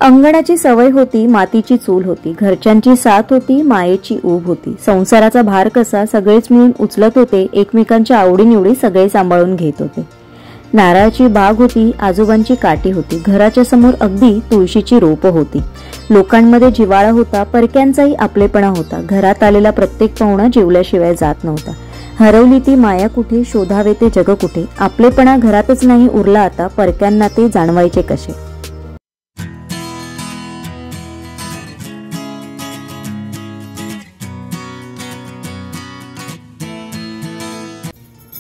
अंगणाची सवय होती, मातीची चूल होती, घरच्यांची साथ होती, मायेची ऊब होती. संसाराचा भार कसा सगळेच मिळून उचलत होते, एकमेकांच्या आवडीनिवडी सगळे सांभाळून घेत होते. नारळाची बाग होती, आजोबांची काठी होती, घराच्या समोर अगदी तुळशीची रोप होती. लोकांमध्ये जिव्हाळा होता, परक्यांचाही आपलेपणा होता. घरात आलेला प्रत्येक पाहुणा जेवल्याशिवाय जात नव्हता. हरवली ती माया कुठे, शोधावे ते जग कुठे. आपलेपणा घरातच नाही उरला आता, परक्यांना ते जाणवायचे कसे.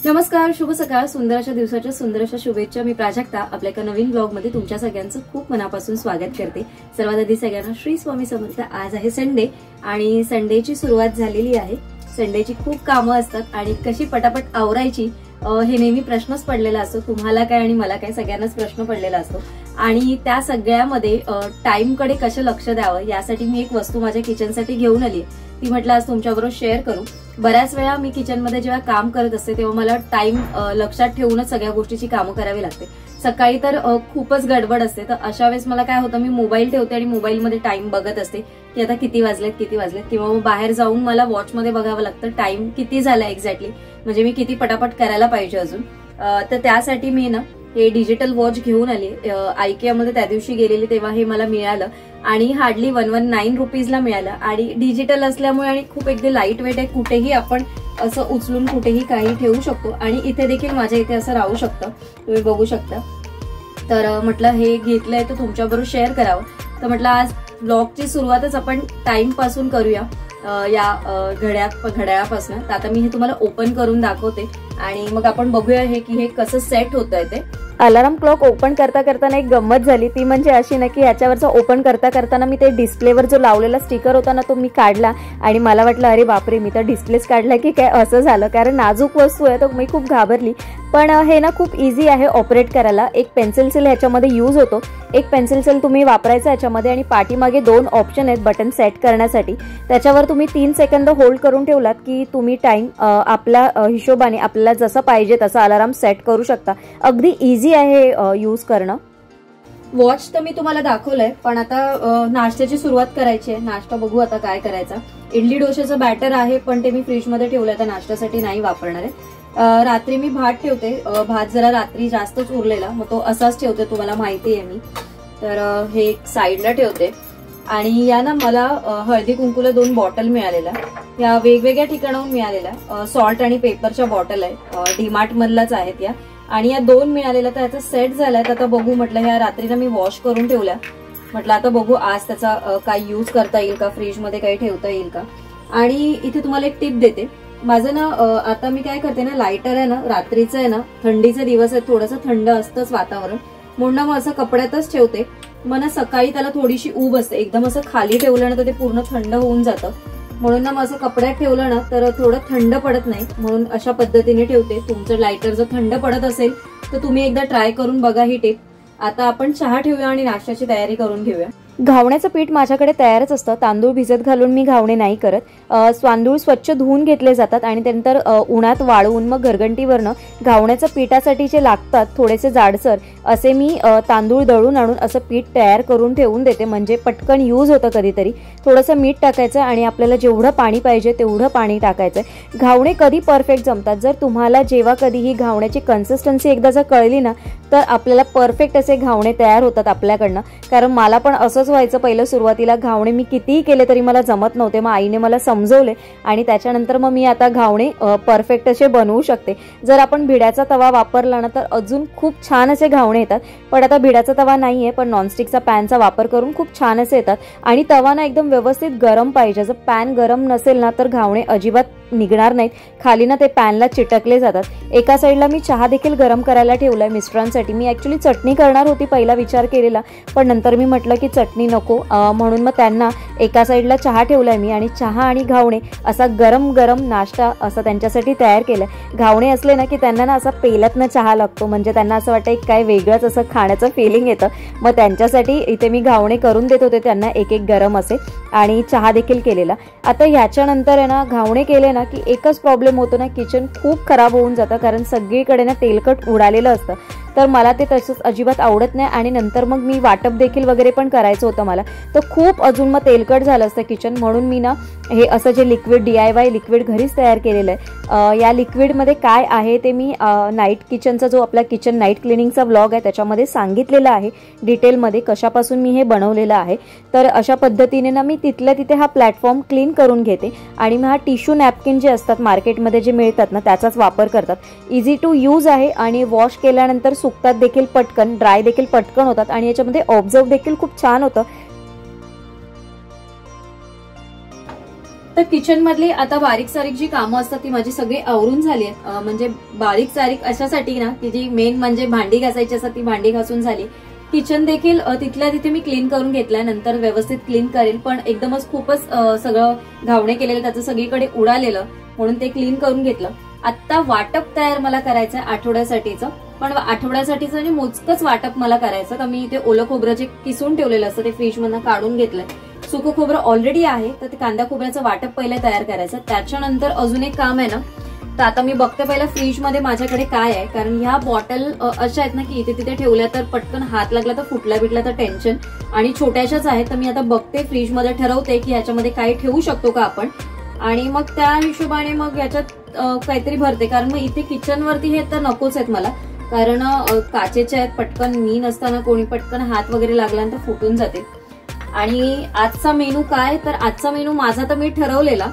नमस्कार, शुभ सकाळ. सुंदर अशा दिवसाच्या सुंदर अशा शुभेच्छा. मी प्राजक्ता आपल्या एका नवीन ब्लॉग मध्ये तुमच्या सगळ्यांचं खूप मनापासून स्वागत करते. सर्वात आधी सगळ्यांना श्री स्वामी समर्थ. आज आहे संडे आणि संडेची सुरुवात झालेली आहे. संडेची खूप कामं असतात आणि कशी पटापट आवरायची हे नेहमी प्रश्नच पडलेला असतो. तुम्हाला काय आणि मला काय, सगळ्यांनाच प्रश्न पडलेला असतो. आणि त्या सगळ्यामध्ये टाइमकडे कसं लक्ष द्यावं यासाठी मी एक वस्तू माझ्या किचनसाठी घेऊन आली. ती म्हटलं आज तुमच्याबरोबर शेअर करू. बऱ्याच वेळा मी किचनमध्ये जेव्हा काम करत असते तेव्हा मला टाइम लक्षात ठेवूनच सगळ्या गोष्टीची कामं करावी लागते. सकाळी तर खूपच गडबड असते, तर अशा वेळेस मला काय होतं, मी मोबाईल ठेवते आणि मोबाईलमध्ये टाइम बघत असते की आता किती वाजलेत किंवा मग बाहेर जाऊन मला वॉचमध्ये बघावं लागतं टाइम किती झाला एक्झॅक्टली, म्हणजे मी किती पटापट करायला पाहिजे अजून. तर त्यासाठी मी ना हे डिजिटल वॉच घेऊन आली. आयकियामध्ये त्या दिवशी गेलेली तेव्हा हे मला मिळालं आणि हार्डली 119 रुपीजला मिळालं. आणि डिजिटल असल्यामुळे आणि खूप एकदम लाईट वेट आहे, कुठेही आपण असं उचलून कुठेही काही ठेवू शकतो. आणि इथे देखील माझ्या इथे असं राहू शकतं, तुम्ही बघू शकता. तर म्हटलं हे घेतलंय तर तुमच्याबरोबर शेअर करावं. तर म्हटलं आज ब्लॉगची सुरुवातच आपण टाइम पासून करूया, या घड्याळापासून. तर आता मी हे तुम्हाला ओपन करून दाखवते आणि मग आपण बघूया हे की हे कसं सेट होत आहे ते. अलार्म क्लॉक ओपन करताना एक गंमत झाली. ती म्हणजे अशी ना की याच्यावरचा ओपन करताना मी ते डिस्प्लेवर जो लावलेला स्टिकर होता ना तो मी काढला आणि मला वाटलं अरे बापरे, मी तर डिस्प्लेच काढला की काय, असं झालं. कारण नाजूक वस्तू आहे तर मी खूप घाबरली. पण हे ना खूप इझी आहे ऑपरेट करायला. एक पेन्सिल सेल ह्याच्यामध्ये यूज होतो. एक पेन्सिल सेल तुम्ही वापरायचा याच्यामध्ये आणि पाठीमागे 2 ऑप्शन आहेत बटन सेट करण्यासाठी. त्याच्यावर तुम्ही 3 सेकंद होल्ड करून ठेवलात की तुम्ही टाइम आपल्या हिशोबाने आपल्याला जसं पाहिजे तसं अलार्म सेट करू शकता. अगदी इझी आहे यूज करणं. वॉच तर मी तुम्हाला दाखवलंय, पण आता नाश्त्याची सुरुवात करायची आहे. नाश्ता बघू आता काय करायचा. इडली डोश्याचं बॅटर आहे पण ते मी फ्रीजमध्ये ठेवलंय, तर नाश्त्यासाठी नाही वापरणार आहे. रात्री मी भात ठेवते. भात जरा रात्री जास्तच उरलेला, मग तो असाच ठेवते, तुम्हाला माहिती आहे मी. तर हे साईडला ठेवते. आणि या ना मला हळदी कुंकूला 2 बॉटल मिळालेल्या, या वेगवेगळ्या ठिकाणाहून मिळालेल्या. सॉल्ट आणि पेपरच्या बॉटल आहे, डीमार्ट मधल्याच आहेत या. आणि या 2 मिळालेल्या, तर याचा सेट झालाय. तर आता बघू म्हटलं, ह्या रात्रीला मी वॉश करून ठेवल्या. म्हटलं आता बघू आज त्याचा काय यूज करता येईल का, फ्रीजमध्ये काही ठेवता येईल का. आणि इथे तुम्हाला एक टिप देते. माझं ना आता मी काय करते ना, लायटर आहे ना, रात्रीचं आहे ना, थंडीचे दिवस आहेत, थोडंसं थंड असतंच वातावरण, म्हणून मग असं कपड्यातच ठेवते. मग ना सकाळी त्याला थोडीशी ऊब असते. एकदम असं खाली ठेवलं ना तर ते पूर्ण थंड होऊन जातं. म्हणून ना मग असं कपड्यात ठेवलं ना तर थोडं थंड पडत नाही, म्हणून अशा पद्धतीने ठेवते. तुमचं लायटर जर थंड पडत असेल तर तुम्ही एकदा ट्राय करून बघा ही टिप. आता आपण चहा ठेवूया आणि नाश्त्याची तयारी करून घेऊया. घावण्याचं पीठ माझ्याकडे तयारच असतं. तांदूळ भिजत घालून मी घावणे नाही करत. तांदूळ स्वच्छ धुवून घेतले जातात आणि त्यानंतर उन्हात वाळवून मग घरघंटीवरनं घावण्याचं पिठासाठी जे लागतात थोडेसे जाडसर असे मी तांदूळ दळून आणून असं पीठ तयार करून ठेवून देते, म्हणजे पटकन यूज होतं. कधीतरी थोडंसं मीठ टाकायचं आणि आपल्याला जेवढं पाणी पाहिजे तेवढं पाणी टाकायचं. घावणे कधी परफेक्ट जमतात, जर तुम्हाला जेव्हा कधीही घावण्याची कन्सिस्टन्सी एकदा जर कळली ना तर आपल्याला परफेक्ट असे घावणे तयार होतात आपल्याकडनं. कारण मला पण असंच व्हायचं पहिलं सुरुवातीला. घावणे मी कितीही केले तरी मला जमत नव्हते. मग आईने मला समजवले आणि त्याच्यानंतर मग मी आता घावणे परफेक्ट असे बनवू शकते. जर आपण भिड्याचा तवा वापरला ना तर अजून खूप छान असे घावणे येतात. पण आता भिड्याचा तवा नाहीये, पण नॉनस्टिकचा पॅनचा वापर करून खूप छान असे येतात. आणि तवा ना एकदम व्यवस्थित गरम पाहिजे. जर पॅन गरम नसेल ना तर घावणे अजिबात निघणार नाहीत. खाली ना ते पॅनला चिटकले जातात. एका साईडला मी चहा देखील गरम करायला ठेवलाय मिस्टरांसाठी. मी ऍक्च्युली चटणी करणार होती, पहिला विचार केलेला, पण नंतर मी म्हटलं की चटणी नको, म्हणून मग त्यांना एका साईडला चहा ठेवलाय मी आणि चहा आणि घावणे असा गरम गरम नाश्ता असा त्यांच्यासाठी तयार केलाय. घावणे असले ना की त्यांना ना असा पेल्यातनं चहा लागतो, म्हणजे त्यांना असं वाटतं एक काय वेगळंच असं खाण्याचं फिलिंग येतं. मग त्यांच्यासाठी इथे मी घावणे करून देत होते त्यांना एक एक गरम असे, आणि चहा देखील केलेला. आता ह्याच्यानंतर आहे ना घावणे केले ना की एकच प्रॉब्लेम होतो ना, किचन खूप खराब होऊन जातं कारण सगळीकडे ना तेलकट उडालेलं असतं. तर मला ते तसंच अजिबात आवडत नाही आणि नंतर मग मी वाटप देखील वगैरे पण करायचं होतं मला, तर खूप अजून मग तेलकट झालं असतं किचन. म्हणून मी ना हे असं जे लिक्विड DIY लिक्विड घरीच तयार केलेलं आहे. या लिक्विडमध्ये काय आहे ते मी नाईट किचनचा जो आपला किचन नाईट क्लिनिंगचा व्लॉग आहे त्याच्यामध्ये सांगितलेलं आहे डिटेलमध्ये कशापासून मी हे बनवलेलं आहे. तर अशा पद्धतीने ना मी तिथल्या तिथे हा प्लॅटफॉर्म क्लीन करून घेते आणि मग हा टिश्यू नॅपकिन जे असतात मार्केटमध्ये जे मिळतात ना त्याचाच वापर करतात. इझी टू यूज आहे आणि वॉश केल्यानंतर सुकतात देखील पटकन, ड्राय देखील पटकन होतात आणि याच्यामध्ये ऑब्झर्व देखील खूप छान होतं. तर किचन मधली आता बारीक सारीक जी कामं असतात ती माझी सगळी आवरून झाली आहेत. म्हणजे बारीक सारीक अशासाठी ना की जी मेन म्हणजे भांडी घासायची असतात ती भांडी घासून झाली. किचन देखील तिथल्या तिथे मी क्लीन करून घेतलाय, नंतर व्यवस्थित क्लीन करेल. पण एकदमच खूपच सगळं घावणे केलेलं त्याचं सगळीकडे उडालेलं म्हणून ते क्लीन करून घेतलं. आता वाटप तयार मला करायचंय आठवड्यासाठीचं, पण आठवड्यासाठीचं म्हणजे मोजकंच वाटप मला करायचं. तर मी ते ओलं खोबरं जे किसून ठेवलेलं असतं ते फ्रीज मधनं काढून घेतलंय. सुकं खोबरं ऑलरेडी आहे, तर ते कांदा खोबऱ्याचं वाटप पहिले तयार करायचं. त्याच्यानंतर अजून एक काम आहे ना, तर आता मी बघते पहिला फ्रीज मध्ये माझ्याकडे काय आहे, कारण ह्या बॉटल अशा आहेत ना की इथे तिथे ठेवल्या तर पटकन हात लागला तर फुटला बिटला तर टेन्शन, आणि छोट्याशाच आहेत. तर मी आता बघते फ्रीज मध्ये, ठरवते की ह्याच्यामध्ये काही ठेवू शकतो का आपण, आणि मग त्या हिशोबाने मग याच्यात काहीतरी भरते. कारण मग इथे किचन वरती हे तर नकोच आहेत मला, कारण काचेचे आहेत, पटकन मी नसताना कोणी पटकन हात वगैरे लागल्यानंतर फुटून जाते. आणि आजचा मेनू काय, तर आजचा मेनू माझा तर मी ठरवलेला,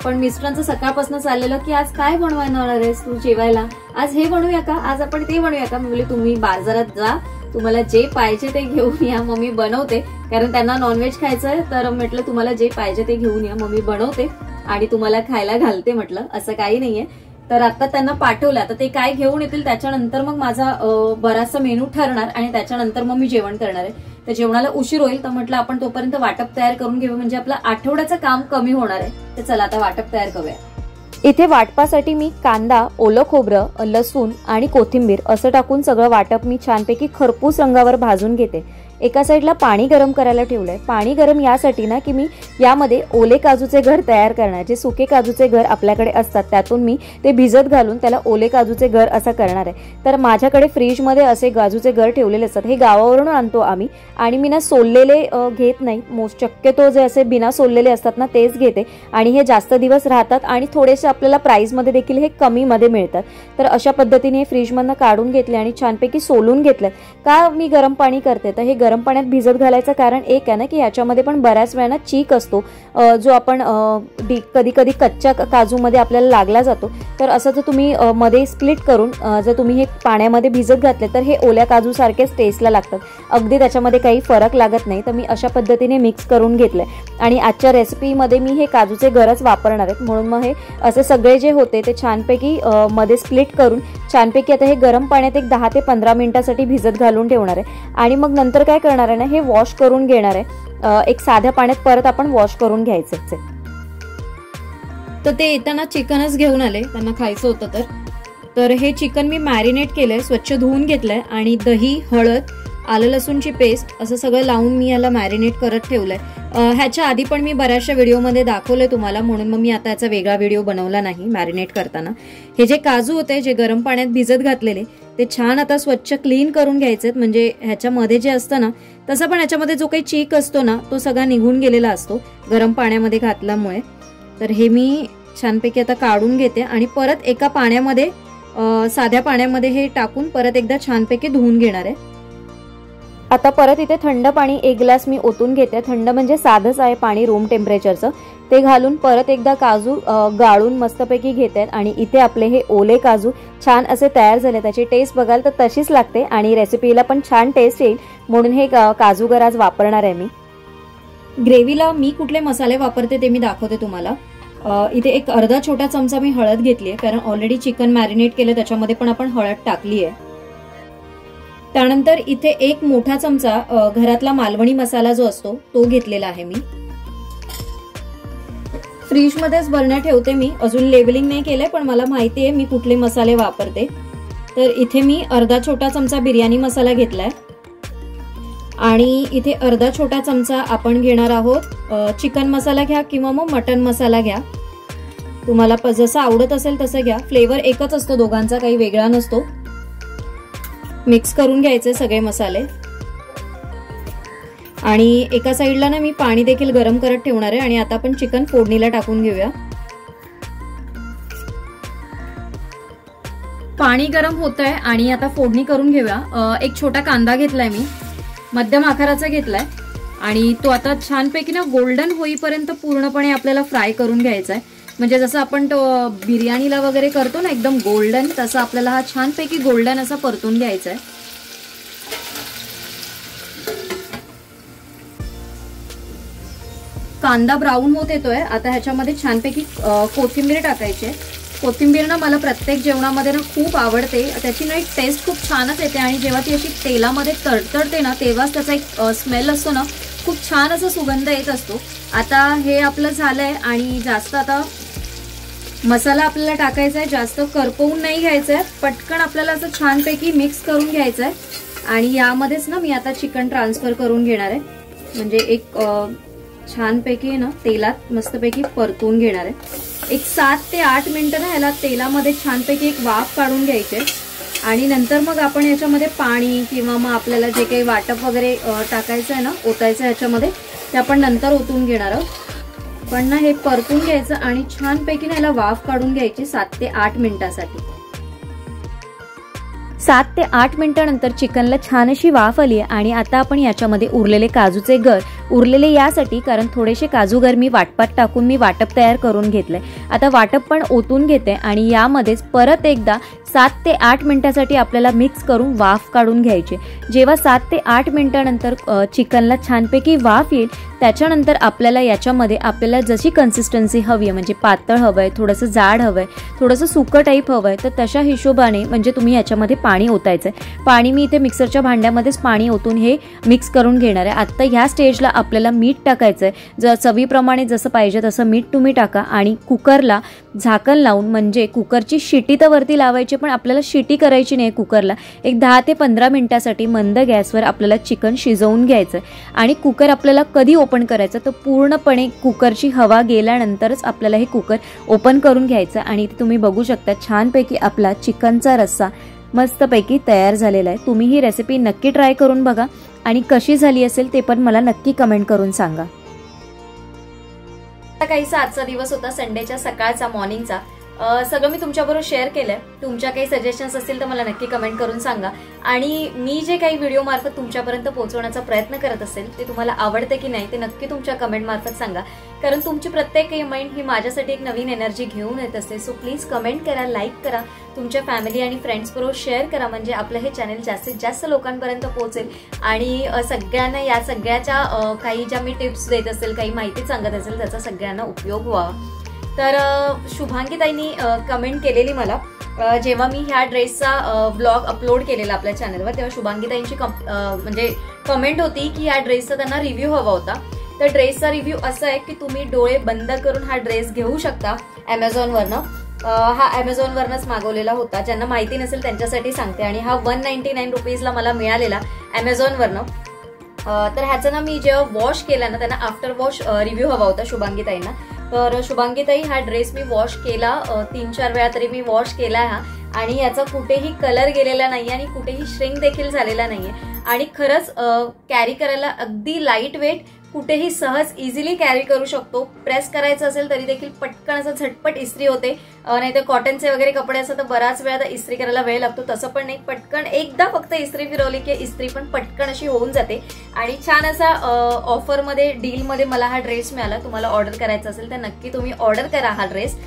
पण मिस्टरांचं सकाळपासून चाललेलं की आज काय बनवणार आहेस तू जेवायला, आज हे बनवूया का, आज आपण ते बनवूया का. मी बोलले तुम्ही बाजारात जा, तुम्हाला जे पाहिजे ते घेऊन या, मग मी बनवते. कारण त्यांना नॉनव्हेज खायचंय, तर म्हटलं तुम्हाला जे पाहिजे ते घेऊन या, मग मी बनवते आणि तुम्हाला खायला घालते. म्हटलं असं काही नाहीये. तर आता त्यांना पाठवलं, आता ते काय घेऊन येतील त्याच्यानंतर मग माझा बराचसा मेनू ठरणार आणि त्याच्यानंतर मग मी जेवण करणार आहे. तर जेवणाला उशीर होईल, तर म्हटलं आपण तोपर्यंत वाटप तयार करून घेऊ, म्हणजे आपलं आठवड्याचं काम कमी होणार आहे. तर चला आता वाटप तयार करूया. इथे वाटपासाठी मी कांदा, ओलं खोबरं, लसूण आणि कोथिंबीर असं टाकून सगळं वाटप मी छानपैकी खरपूस रंगावर भाजून घेते. एका साईडला पाणी गरम करायला ठेवलंय. पाणी गरम यासाठी ना की मी यामध्ये ओले काजूचे घर तयार करणार, जे सुके काजूचे घर आपल्याकडे असतात त्यातून मी ते भिजत घालून त्याला ओले काजूचे घर असं करणार आहे. तर माझ्याकडे फ्रीजमध्ये असे काजूचे घर ठेवलेले असतात, हे गावावरून आणतो आम्ही, आणि मी ना सोललेले घेत नाही, शक्यतो जे असे बिना सोललेले असतात ना तेच घेते, आणि हे जास्त दिवस राहतात आणि थोडेसे आपल्याला प्राइसमध्ये देखील हे कमीमध्ये मिळतात. तर अशा पद्धतीने फ्रीजमधनं काढून घेतले आणि छानपैकी सोलून घेतले. का मी गरम पाणी करते, तर हे गरम पाण्यात भिजत घालायचं कारण एक आहे ना की याच्यामध्ये पण बऱ्याच वेळा चीक असतो, जो आपण कधी कधी कच्च्या काजूमध्ये आपल्याला लागला जातो. तर असं जर तुम्ही मध्ये स्प्लिट करून जर तुम्ही हे पाण्यामध्ये भिजत घातले तर हे ओल्या काजू सारखेच टेस्टला लागतात, अगदी त्याच्यामध्ये काही फरक लागत नाही. तर मी अशा पद्धतीने मिक्स करून घेतलंय आणि आजच्या रेसिपीमध्ये मी हे काजूचे घरच वापरणार आहेत. म्हणून मग हे असे सगळे जे होते ते छानपैकी मध्ये स्प्लिट करून छानपैकी आता हे गरम पाण्यात एक 10 ते 15 मिनिटासाठी भिजत घालून ठेवणार आहे. आणि मग नंतर काय करणार आहे ना, हे वॉश करून घेणार आहे. एक साध्या पाण्यात परत आपण वॉश करून घ्यायचं. तर ते येताना चिकनच घेऊन आले, त्यांना खायचं होतं. तर हे चिकन मी मॅरिनेट केलंय, स्वच्छ धुवून घेतलंय आणि दही, हळद, आलं लसूणची पेस्ट असं सगळं लावून मी याला मॅरिनेट करत ठेवलंय. ह्याच्या आधी पण मी बऱ्याचशा व्हिडिओमध्ये दाखवलंय तुम्हाला, म्हणून मग मी आता याचा वेगळा व्हिडिओ बनवला नाही मॅरिनेट करताना. हे जे काजू होते जे गरम पाण्यात भिजत घातलेले ते छान आता स्वच्छ क्लीन करून घ्यायचे, म्हणजे ह्याच्यामध्ये जे असतं ना तसं पण ह्याच्यामध्ये जो काही चीक असतो ना तो सगळा निघून गेलेला असतो गरम पाण्यामध्ये घातल्यामुळे. तर हे मी छानपैकी आता काढून घेते आणि परत एका पाण्यामध्ये साध्या पाण्यामध्ये हे टाकून परत एकदा छानपैकी धुवून घेणार आहे. आता परत इथे थंड पाणी 1 ग्लास मी ओतून घेते. थंड म्हणजे साधंच आहे पाणी रूम टेम्परेचरचं, ते घालून परत एकदा काजू गाळून मस्तपैकी घेते. आणि इथे आपले हे ओले काजू छान असे तयार झाले. त्याची टेस्ट बघाल तर तशीच लागते आणि रेसिपीला पण छान टेस्ट येईल, म्हणून हे काजूगर आज वापरणार आहे मी. ग्रेव्हीला मी कुठले मसाले वापरते ते मी दाखवते तुम्हाला. इथे एक अर्धा छोटा चमचा मी हळद घेतली आहे, कारण ऑलरेडी चिकन मॅरिनेट केलं त्याच्यामध्ये पण आपण हळद टाकली आहे. त्यानंतर इथे एक मोठा चमचा घरातला मालवणी मसाला जो असतो तो घेतलेला आहे मी. फ्रीजमध्येच भरण्या ठेवते मी, अजून लेबलिंग नाही केलंय पण मला माहिती आहे मी कुठले मसाले वापरते. तर इथे मी अर्धा छोटा चमचा बिर्याणी मसाला घेतलाय आणि इथे अर्धा छोटा चमचा आपण घेणार आहोत चिकन मसाला घ्या किंवा मग मटन मसाला घ्या, तुम्हाला जसं आवडत असेल तसं घ्या. फ्लेवर एकच असतो दोघांचा, काही वेगळा नसतो. मिक्स करून घ्यायचे सगळे मसाले आणि एका साईडला ना मी पाणी देखील गरम करत ठेवणार आहे आणि आता आपण चिकन फोडणीला टाकून घेऊया। पाणी गरम होत आहे आणि आता फोडणी करून घेऊया। एक छोटा कांदा घेतलाय मी, मध्यम आकाराचा घेतलाय आणि तो आता छानपैकी ना गोल्डन होईपर्यंत पूर्णपणे आपल्याला फ्राय करून घ्यायचा आहे। म्हणजे जसं आपण तो बिर्याणीला वगैरे करतो ना एकदम गोल्डन, तसं आपल्याला हा छानपैकी गोल्डन असा परतून घ्यायचा आहे। कांदा ब्राऊन होत येतोय, आता ह्याच्यामध्ये छानपैकी कोथिंबीर टाकायची। कोथिंबीर ना मला प्रत्येक जेवणामध्ये ना खूप आवडते, त्याची ना एक टेस्ट खूप छानच येते आणि जेव्हा ती अशी तेलामध्ये तडतडते ना तेव्हाच त्याचा एक स्मेल असतो ना, खूप छान असा सुगंध येत असतो। आता हे आपलं झालंय आणि जास्त आता मसाला आपल्याला टाकायचा आहे, जास्त करपवून नाही घ्यायचा आहे, पटकन आपल्याला असं छानपैकी मिक्स करून घ्यायचं आहे आणि यामध्येच ना मी आता चिकन ट्रान्सफर करून घेणार आहे। म्हणजे एक छानपैकी ना तेलात मस्तपैकी परतून घेणार आहे। एक 7 ते 8 मिनिटं ना याला तेलामध्ये छानपैकी एक वाफ काढून घ्यायचे आणि नंतर मग आपण याच्यामध्ये पाणी किंवा मग आपल्याला जे काही वाटप वगैरे टाकायचं आहे ना, ओतायचं आहे याच्यामध्ये, ते आपण नंतर ओतून घेणार आहोत। पण ना हे परतून घ्यायचं आणि छानपैकी ना याला वाफ काढून घ्यायची 7 ते 8 मिनिटासाठी। 7 ते 8 मिनिटांनंतर चिकनला छान अशी वाफ आली आणि आता आपण याच्यामध्ये उरलेले काजूचे गर, उरलेले यासाठी कारण थोडेसे काजू गर मी वाटपात टाकून मी वाटप तयार करून घेतलंय। आता वाटप पण ओतून घेते आणि यामध्येच परत एकदा 7 ते 8 मिनिटासाठी आपल्याला मिक्स करून वाफ काढून घ्यायची। जेव्हा 7 ते 8 मिनिटांनंतर चिकनला छानपैकी वाफ येईल त्याच्यानंतर आपल्याला याच्यामध्ये आपल्याला जशी कन्सिस्टन्सी हवी आहे, म्हणजे पातळ हवंय, थोडंसं जाड हवंय, थोडंसं सुकं टाईप हवंय, तर तशा हिशोबाने म्हणजे तुम्ही याच्यामध्ये पाणी ओतायचंय। पाणी मी इथे मिक्सरच्या भांड्यामध्येच पाणी ओतून हे मिक्स करून घेणार आहे। आता ह्या स्टेजला आपल्याला मीठ टाकायचंय, जर चवीप्रमाणे जसं पाहिजे तसं मीठ तुम्ही टाका आणि कुकरला झाकण लावून, म्हणजे कुकरची शिटी तर वरती लावायची पण आपल्याला शिटी करायची नाही कुकरला, एक 10 ते 15 मिनिटासाठी मंद गॅसवर आपल्याला चिकन शिजवून घ्यायचं आणि कुकर आपल्याला कधी ओपन करायचं तर पूर्णपणे कुकरची हवा गेल्यानंतरच आपल्याला हे कुकर ओपन करून घ्यायचं आणि तुम्ही बघू शकता छानपैकी आपला चिकनचा रस्सा मस्तपैकी तयार झालेला आहे। तुम्ही ही रेसिपी नक्की ट्राय करून बघा आणि कशी झाली असेल ते पण मला नक्की कमेंट करून सांगा। काहीसा आजचा दिवस होता, संडेच्या सकाळचा, मॉर्निंगचा, सगळं मी तुमच्याबरोबर शेअर केलंय। तुमच्या काही सजेशन्स असतील तर मला नक्की कमेंट करून सांगा आणि मी जे काही व्हिडिओ मार्फत तुमच्यापर्यंत पोहोचवण्याचा प्रयत्न करत असेल ते तुम्हाला आवडते की नाही ते नक्की तुमच्या कमेंट मार्फत सांगा, कारण तुमची प्रत्येक कमेंट ही माझ्यासाठी एक नवीन एनर्जी घेऊन येत असते। सो प्लीज कमेंट करा, लाईक करा, तुमच्या फॅमिली आणि फ्रेंड्स बरोबर शेअर करा, म्हणजे आपलं हे चॅनल जास्तीत जास्त लोकांपर्यंत पोहोचेल आणि सगळ्यांना या सगळ्याच्या काही ज्या मी टिप्स देत असेल, काही माहिती सांगत असेल त्याचा सगळ्यांना उपयोग व्हावा। तर शुभांगीताईंनी कमेंट केलेली मला, जेव्हा मी ह्या ड्रेसचा ब्लॉग अपलोड केलेला आपल्या चॅनलवर, तेव्हा शुभांगीताईंची म्हणजे कमेंट होती की या ड्रेसचा त्यांना रिव्ह्यू हवा होता। तर ड्रेसचा रिव्ह्यू असा आहे की तुम्ही डोळे बंद करून हा ड्रेस घेऊ शकता अमेझॉनवरनं। हा अमेझॉनवरनच मागवलेला होता, ज्यांना माहिती नसेल त्यांच्यासाठी सांगते, आणि हा 199 रुपीजला मला मिळालेला अमेझॉनवरनं। तर ह्याचं ना मी जेव्हा वॉश केला ना, त्यांना आफ्टर वॉश रिव्ह्यू हवा होता शुभांगीताईंना। तर शुभांगीताई हा ड्रेस मी वॉश केला 3-4 वेळा तरी मी वॉश केला हा, आणि याचा कुठेही कलर गेलेला नाहीये आणि कुठेही श्रिंक देखील झालेला नाहीये आणि खरंच कॅरी करायला अगदी लाईट वेट, कुठेही सहज इझिली कॅरी करू शकतो। प्रेस करायचं असेल तरी देखील पटकन असं झटपट इस्त्री होते, नाहीतर कॉटनचे वगैरे कपडे असतात तर बराच वेळा इस्त्री करायला वेळ लागतो, तसं पण नाही, पटकन एकदा फक्त इस्त्री फिरवली की इस्त्री पण पटकन अशी होऊन जाते। आणि छान असा ऑफरमध्ये, डीलमध्ये मला हा ड्रेस मिळाला। तुम्हाला ऑर्डर करायचा असेल तर नक्की तुम्ही ऑर्डर करा हा ड्रेस।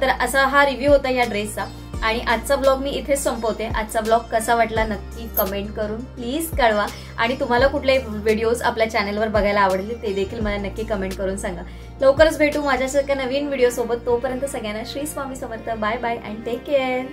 तर असा हा रिव्ह्यू होता या ड्रेसचा आणि आजचा ब्लॉग मी इथेच संपवते। आजचा ब्लॉग कसा वाटला नक्की कमेंट करून प्लीज कळवा आणि तुम्हाला कुठले व्हिडिओज आपल्या चॅनलवर बघायला आवडले ते देखील मला नक्की कमेंट करून सांगा। लवकरच भेटू माझ्यासारख्या नवीन व्हिडिओ सोबत, तोपर्यंत सगळ्यांना Shri Swami Samarth, bye bye and take care.